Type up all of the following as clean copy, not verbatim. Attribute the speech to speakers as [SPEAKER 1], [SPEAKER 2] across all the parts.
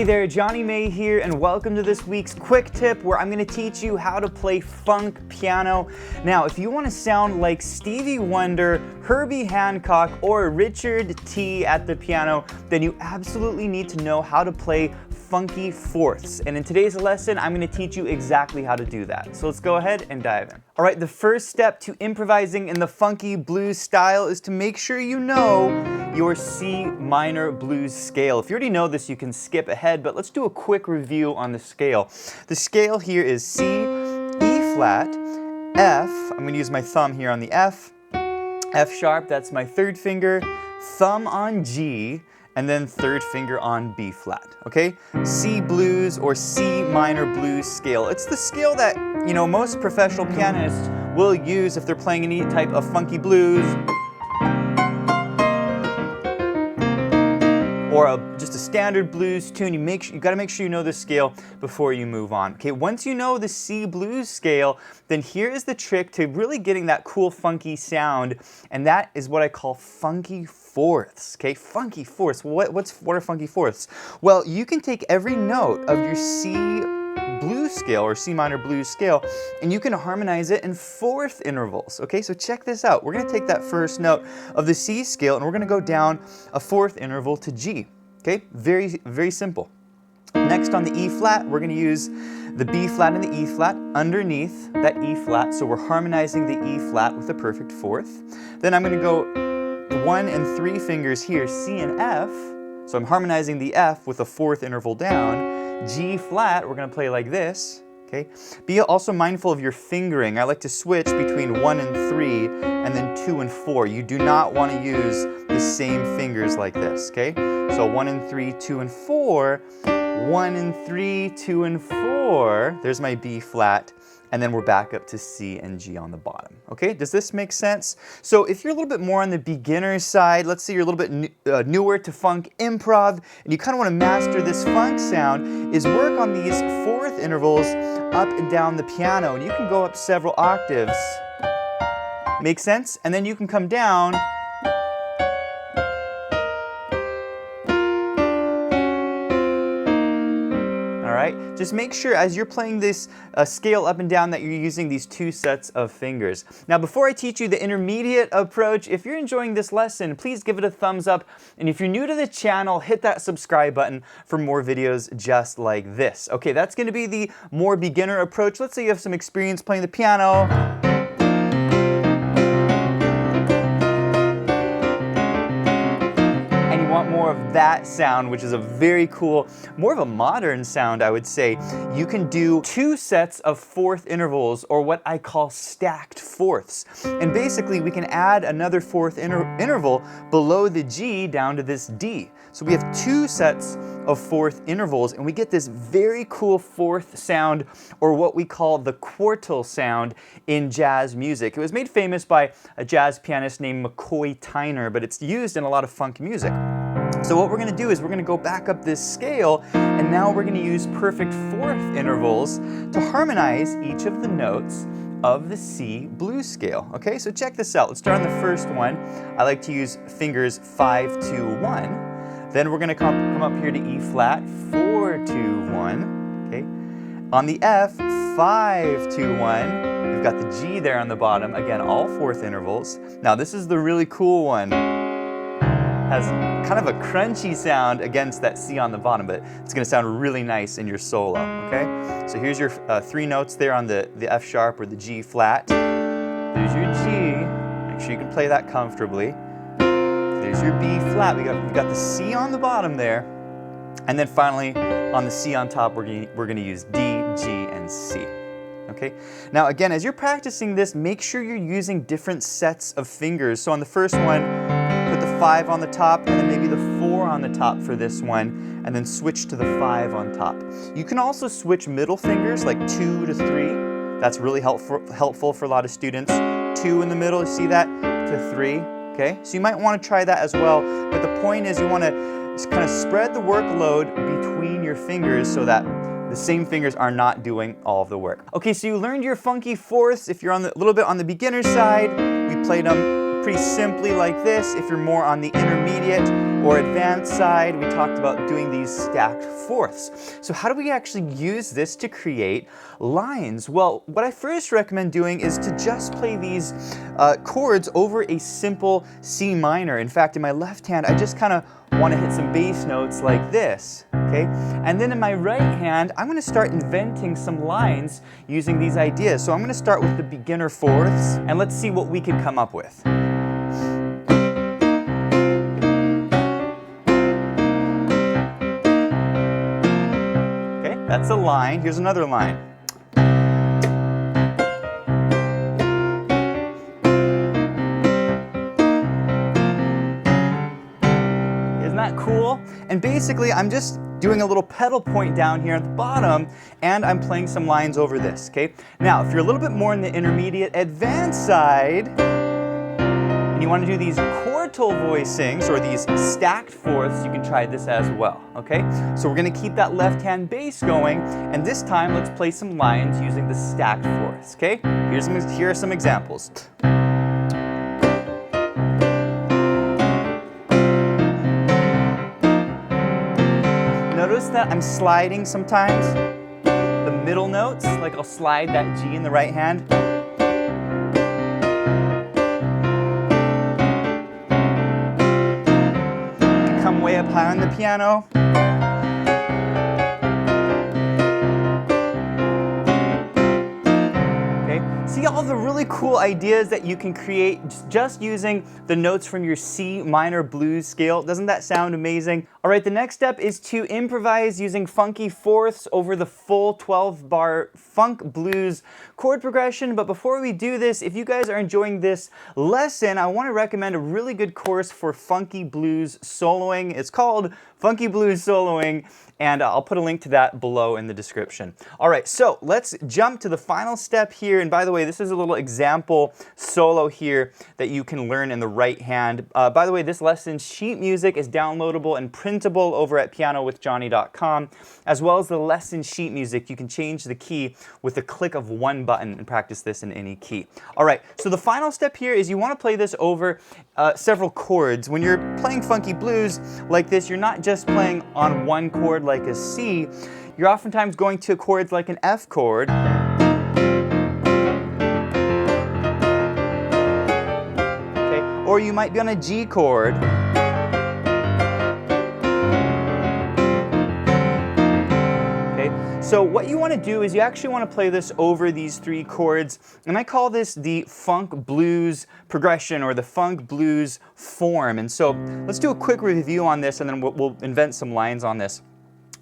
[SPEAKER 1] Hey there, Johnny May here, and welcome to this week's quick tip where I'm going to teach you how to play funk piano. Now, if you want to sound like Stevie Wonder, Herbie Hancock, or Richard T at the piano, then you absolutely need to know how to play funky fourths. And in today's lesson, I'm going to teach you exactly how to do that. So let's go ahead and dive in. All right, the first step to improvising in the funky blues style is to make sure you know your C minor blues scale. If you already know this, you can skip ahead, but let's do a quick review on the scale. The scale here is C, E flat, F, I'm going to use my thumb here on the F, F sharp, that's my third finger, thumb on G, and then third finger on B flat, okay? C blues or C minor blues scale. It's the scale that, most professional pianists will use if they're playing any type of funky blues or just a standard blues tune. You gotta make sure you know the scale before you move on. Okay, once you know the C blues scale, then here is the trick to really getting that cool funky sound, and that is what I call funky fourths. Okay, funky fourths. What are funky fourths? Well, you can take every note of your C blues scale or C minor blues scale and you can harmonize it in fourth intervals. Okay, so check this out. We're going to take that first note of the C scale and we're going to go down a fourth interval to G. Okay, very, very simple. Next on the E flat, we're going to use the B flat and the E flat underneath that E flat, so we're harmonizing the E flat with the perfect fourth. Then I'm going to go 1 and 3 fingers here, C and F, so I'm harmonizing the F with a fourth interval down. G flat, we're going to play like this, okay? Be also mindful of your fingering. I like to switch between 1 and 3 and then 2 and 4. You do not want to use the same fingers like this, okay? So 1 and 3, 2 and 4, 1 and 3, 2 and 4. There's my B flat. And then we're back up to C and G on the bottom. Okay, does this make sense? So if you're a little bit more on the beginner side, let's say you're a little bit newer to funk improv, and you kind of want to master this funk sound, is work on these fourth intervals up and down the piano. And you can go up several octaves. Make sense? And then you can come down. Just make sure as you're playing this scale up and down that you're using these 2 sets of fingers. Now before I teach you the intermediate approach, if you're enjoying this lesson, please give it a thumbs up. And if you're new to the channel, hit that subscribe button for more videos just like this. Okay, that's going to be the more beginner approach. Let's say you have some experience playing the piano. More of that sound, which is a very cool, more of a modern sound, I would say. You can do 2 sets of fourth intervals, or what I call stacked fourths. And basically, we can add another fourth interval below the G down to this D. So we have 2 sets of fourth intervals, and we get this very cool fourth sound, or what we call the quartal sound in jazz music. It was made famous by a jazz pianist named McCoy Tyner, but it's used in a lot of funk music. So what we're going to do is we're going to go back up this scale, and now we're going to use perfect fourth intervals to harmonize each of the notes of the C blues scale. Okay, so check this out. Let's start on the first one. I like to use fingers 5, 2, 1. Then we're going to come up here to E flat, 4, 2, 1. Okay. On the F, 5, 2, 1. We've got the G there on the bottom. Again, all fourth intervals. Now this is the really cool one. Has kind of a crunchy sound against that C on the bottom, but it's going to sound really nice in your solo, okay? So here's your 3 notes there on the F sharp or the G flat. There's your G. Make sure you can play that comfortably. There's your B flat. We've got the C on the bottom there. And then finally, on the C on top, we're going to use D, G, and C. Okay? Now again, as you're practicing this, make sure you're using different sets of fingers. So on the first one, put the 5 on the top, and then maybe the 4 on the top for this one, and then switch to the 5 on top. You can also switch middle fingers, like 2 to 3. That's really helpful for a lot of students. 2 in the middle, you see that? To 3, okay? So you might want to try that as well, but the point is you want to kind of spread the workload between your fingers so that the same fingers are not doing all of the work. Okay, so you learned your funky fourths. If you're a little bit on the beginner side, we played them pretty simply like this. If you're more on the intermediate or advanced side, we talked about doing these stacked fourths. So how do we actually use this to create lines? Well, what I first recommend doing is to just play these chords over a simple C minor. In fact, in my left hand, I just kind of want to hit some bass notes like this, okay? And then in my right hand, I'm going to start inventing some lines using these ideas. So I'm going to start with the beginner fourths, and let's see what we can come up with. Okay, that's a line. Here's another line. Cool. And basically I'm just doing a little pedal point down here at the bottom, and I'm playing some lines over this, okay? Now, if you're a little bit more in the intermediate advanced side, and you want to do these quartal voicings, or these stacked fourths, you can try this as well, okay? So we're going to keep that left hand bass going, and this time let's play some lines using the stacked fourths, okay? Here are some examples. Notice that I'm sliding sometimes the middle notes, like I'll slide that G in the right hand. You can come way up high on the piano. See all the really cool ideas that you can create just using the notes from your C minor blues scale. Doesn't that sound amazing? All right, the next step is to improvise using funky fourths over the full 12-bar funk blues chord progression. But before we do this, if you guys are enjoying this lesson, I want to recommend a really good course for funky blues soloing. It's called Funky Blues Soloing, and I'll put a link to that below in the description. All right, so let's jump to the final step here. And by the way, this is a little example solo here that you can learn in the right hand. By the way, this lesson's sheet music is downloadable and printable over at pianowithjonny.com, as well as the lesson sheet music. You can change the key with the click of one button and practice this in any key. All right, so the final step here is you want to play this over several chords. When you're playing funky blues like this, you're not just playing on one chord like a C, you're oftentimes going to chords like an F chord, okay, or you might be on a G chord, okay. So what you want to do is you actually want to play this over these three chords, and I call this the funk blues progression, or the funk blues form. And so let's do a quick review on this, and then we'll invent some lines on this.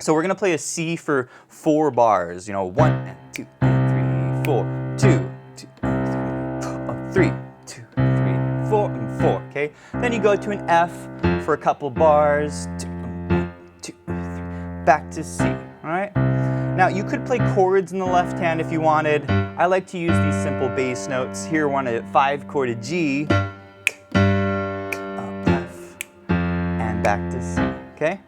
[SPEAKER 1] So we're going to play a C for 4 bars, you know, 1, 2, 3, 4, 2, 2, 3, 3, 2, 3, 4, and 4, okay? Then you go to an F for a couple bars, 2, 2, 3, back to C, all right? Now you could play chords in the left hand if you wanted. I like to use these simple bass notes. Here, one a 5-chorded G, F, and back to C, okay?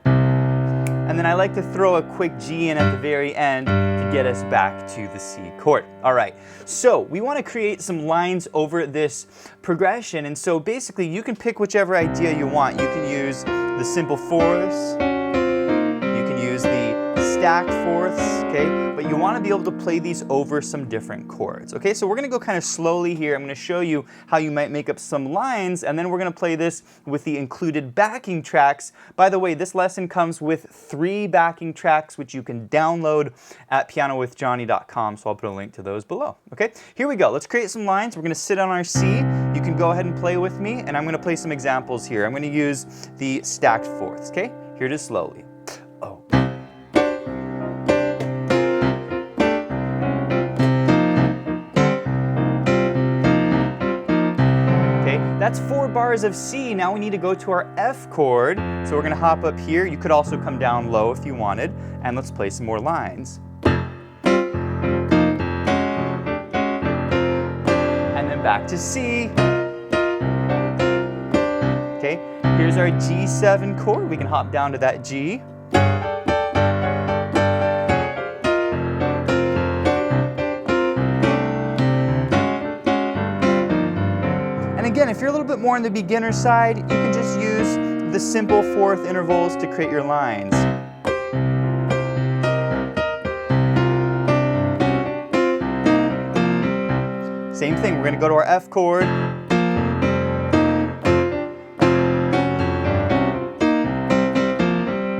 [SPEAKER 1] And then I like to throw a quick G in at the very end to get us back to the C chord. All right, so we want to create some lines over this progression, and so basically you can pick whichever idea you want. You can use the simple fourths, you can use the stacked fourths, okay? But you want to be able to play these over some different chords, okay? So we're going to go kind of slowly here. I'm going to show you how you might make up some lines, and then we're going to play this with the included backing tracks. By the way, this lesson comes with 3 backing tracks, which you can download at pianowithjonny.com, so I'll put a link to those below, okay? Here we go. Let's create some lines. We're going to sit on our C. You can go ahead and play with me, and I'm going to play some examples here. I'm going to use the stacked fourths, okay? Here it is slowly. That's 4 bars of C. Now we need to go to our F chord. So we're going to hop up here. You could also come down low if you wanted. And let's play some more lines. And then back to C. Okay, here's our G7 chord. We can hop down to that G. Again, if you're a little bit more on the beginner side, you can just use the simple fourth intervals to create your lines. Same thing, we're going to go to our F chord.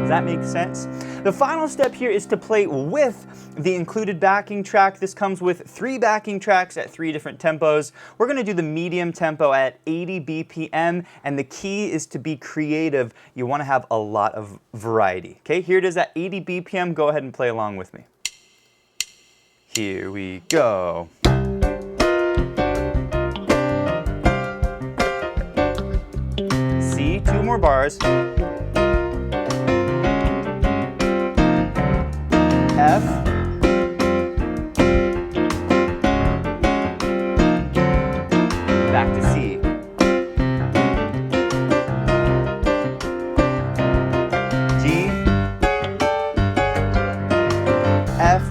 [SPEAKER 1] Does that make sense? The final step here is to play with the included backing track. This comes with 3 backing tracks at 3 different tempos. We're going to do the medium tempo at 80 BPM, and the key is to be creative. You want to have a lot of variety. Okay, here it is at 80 BPM. Go ahead and play along with me. Here we go. C, 2 more bars. F, back to C, G, F,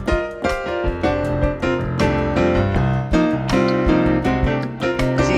[SPEAKER 1] G.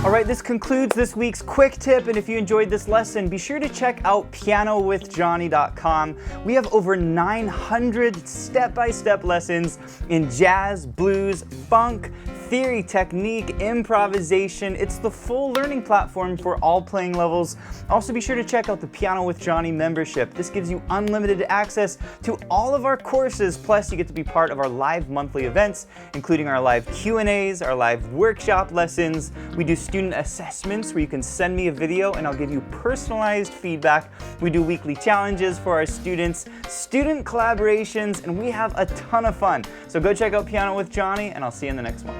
[SPEAKER 1] Alright, this concludes this week's quick tip, and if you enjoyed this lesson, be sure to check out pianowithjonny.com. We have over 900 step-by-step lessons in jazz, blues, funk, theory, technique, improvisation. It's the full learning platform for all playing levels. Also, be sure to check out the Piano with Jonny membership. This gives you unlimited access to all of our courses, plus you get to be part of our live monthly events, including our live Q&As, our live workshop lessons. We do student assessments where you can send me a video and I'll give you personalized feedback. We do weekly challenges for our students, student collaborations, and we have a ton of fun. So go check out Piano with Jonny, and I'll see you in the next one.